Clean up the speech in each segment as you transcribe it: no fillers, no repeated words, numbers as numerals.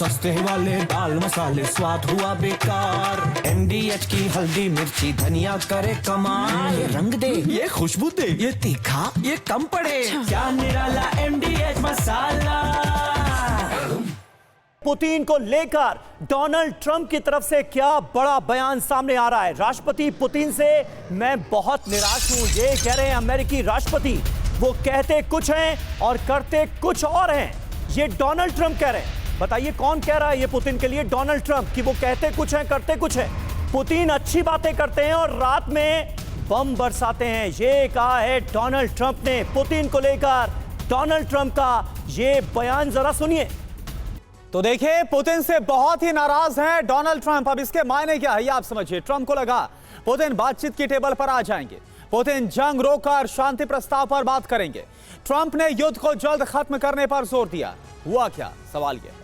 सस्ते वाले दाल मसाले स्वाद हुआ बेकार। MDH की हल्दी मिर्ची धनिया करे कमाल। ये रंग दे, ये खुशबू दे, ये तीखा, ये कम पड़े। क्या निराला MDH मसाला। पुतिन को लेकर डोनाल्ड ट्रंप की तरफ से क्या बड़ा बयान सामने आ रहा है। राष्ट्रपति पुतिन से मैं बहुत निराश हूं, ये कह रहे हैं अमेरिकी राष्ट्रपति। वो कहते कुछ हैं और करते कुछ और हैं, ये डोनाल्ड ट्रंप कह रहे हैं। बताइए कौन कह रहा है ये पुतिन के लिए? डोनाल्ड ट्रंप, कि वो कहते कुछ हैं करते कुछ हैं। पुतिन अच्छी बातें करते हैं और रात में बम बरसाते हैं, ये कहा है डोनाल्ड ट्रंप ने पुतिन को लेकर। डोनाल्ड ट्रंप का ये बयान जरा सुनिए। तो देखिए, पुतिन से बहुत ही नाराज हैं डोनाल्ड ट्रंप। अब इसके मायने क्या है ये आप समझिए। ट्रंप को लगा पुतिन बातचीत की टेबल पर आ जाएंगे, पुतिन जंग रोककर शांति प्रस्ताव पर बात करेंगे। ट्रंप ने युद्ध को जल्द खत्म करने पर जोर दिया। हुआ क्या? सवाल यह है,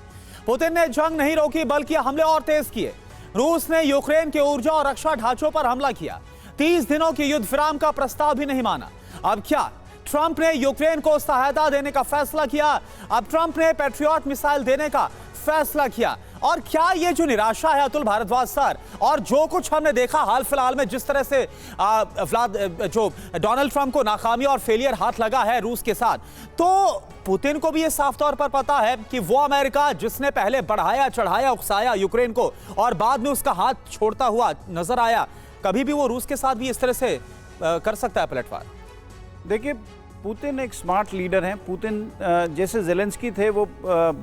पुतिन ने जंग नहीं रोकी बल्कि हमले और तेज किए। रूस ने यूक्रेन के ऊर्जा और रक्षा ढांचों पर हमला किया। 30 दिनों की युद्ध विराम का प्रस्ताव भी नहीं माना। अब क्या? ट्रंप ने यूक्रेन को सहायता देने का फैसला किया। अब ट्रंप ने पैट्रियट मिसाइल देने का फैसला किया। और क्या ये जो निराशा है अतुल भारद्वाज सर, और जो कुछ हमने देखा हाल फिलहाल में, जिस तरह से जो डोनाल्ड ट्रंप को नाकामी और फेलियर हाथ लगा है रूस के साथ, तो पुतिन को भी ये साफ तौर पर पता है कि वो अमेरिका जिसने पहले बढ़ाया चढ़ाया उकसाया यूक्रेन को और बाद में उसका हाथ छोड़ता हुआ नजर आया, कभी भी वो रूस के साथ भी इस तरह से कर सकता है पलटवार। देखिए, पुतिन एक स्मार्ट लीडर हैं। पुतिन जैसे ज़ेलेंस्की थे, वो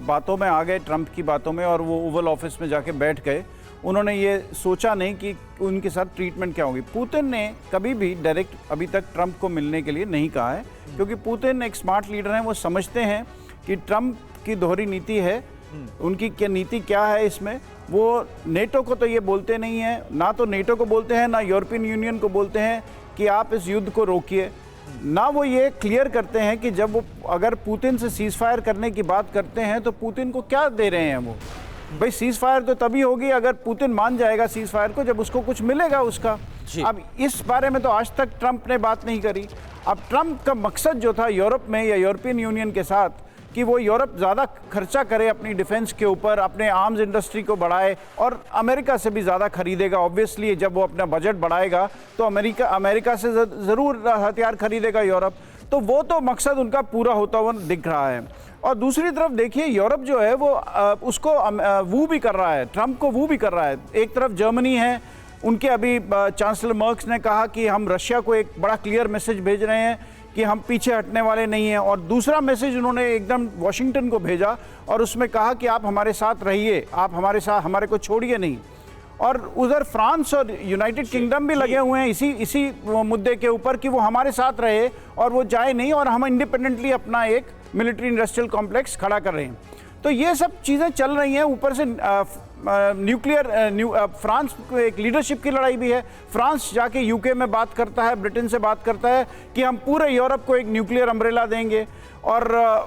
बातों में आ गए, ट्रंप की बातों में, और वो ओवल ऑफिस में जाके बैठ गए। उन्होंने ये सोचा नहीं कि उनके साथ ट्रीटमेंट क्या होगी। पुतिन ने कभी भी डायरेक्ट अभी तक ट्रंप को मिलने के लिए नहीं कहा है, क्योंकि पुतिन एक स्मार्ट लीडर हैं। वो समझते हैं कि ट्रंप की दोहरी नीति है, उनकी क्या नीति क्या है इसमें। वो नेटो को तो ये बोलते नहीं हैं, ना तो नेटो को बोलते हैं, ना यूरोपियन यूनियन को बोलते हैं कि आप इस युद्ध को रोकिए। ना वो ये क्लियर करते हैं कि जब वो अगर पुतिन से सीज फायर करने की बात करते हैं तो पुतिन को क्या दे रहे हैं वो। भाई सीज फायर तो तभी होगी अगर पुतिन मान जाएगा सीज फायर को, जब उसको कुछ मिलेगा उसका। अब इस बारे में तो आज तक ट्रंप ने बात नहीं करी। अब ट्रंप का मकसद जो था यूरोप में या यूरोपियन यूनियन के साथ, कि वो यूरोप ज़्यादा खर्चा करे अपनी डिफेंस के ऊपर, अपने आर्म्स इंडस्ट्री को बढ़ाए और अमेरिका से भी ज़्यादा खरीदेगा। ऑब्वियसली जब वो अपना बजट बढ़ाएगा तो अमेरिका से ज़रूर हथियार खरीदेगा यूरोप। तो वो तो मकसद उनका पूरा होता हुआ दिख रहा है। और दूसरी तरफ देखिए, यूरोप जो है वो उसको वो भी कर रहा है, ट्रंप को वो भी कर रहा है। एक तरफ जर्मनी है, उनके अभी चांसलर मर्क्स ने कहा कि हम रशिया को एक बड़ा क्लियर मैसेज भेज रहे हैं कि हम पीछे हटने वाले नहीं हैं। और दूसरा मैसेज उन्होंने एकदम वॉशिंगटन को भेजा और उसमें कहा कि आप हमारे साथ रहिए, आप हमारे साथ, हमारे को छोड़िए नहीं। और उधर फ्रांस और यूनाइटेड किंगडम भी लगे हुए हैं इसी मुद्दे के ऊपर कि वो हमारे साथ रहे और वो जाए नहीं, और हम इंडिपेंडेंटली अपना एक मिलिट्री इंडस्ट्रियल कॉम्प्लेक्स खड़ा कर रहे हैं। तो ये सब चीज़ें चल रही हैं। ऊपर से फ्रांस को एक लीडरशिप की लड़ाई भी है। फ्रांस जाके यूके में बात करता है, ब्रिटेन से बात करता है कि हम पूरे यूरोप को एक न्यूक्लियर अम्ब्रेला देंगे। और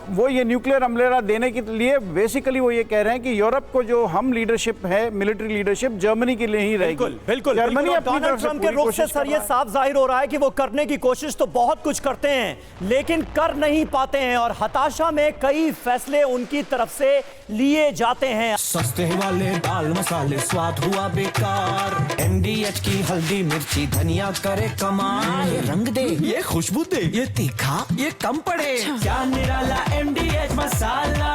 वो ये न्यूक्लियर अम्ब्रेला देने के लिए बेसिकली वो ये कह रहे हैं कि यूरोप को जो हम लीडरशिप है, मिलिट्री लीडरशिप, जर्मनी के लिए ही रहेगी। बिल्कुल जर्मनी डोनाल्ड ट्रंप के रुख से सर ये साफ जाहिर हो रहा है कि वो करने की कोशिश तो बहुत कुछ करते हैं लेकिन कर नहीं पाते हैं, और हताशा में कई फैसले उनकी तरफ से लिए जाते हैं। सस्ते वाले दाल मसाले स्वाद हुआ बेकार। MDH की हल्दी मिर्ची धनिया करे कमाल। ये रंग दे, ये खुशबू दे, ये तीखा, ये कम पड़े। क्या निराला MDH मसाला।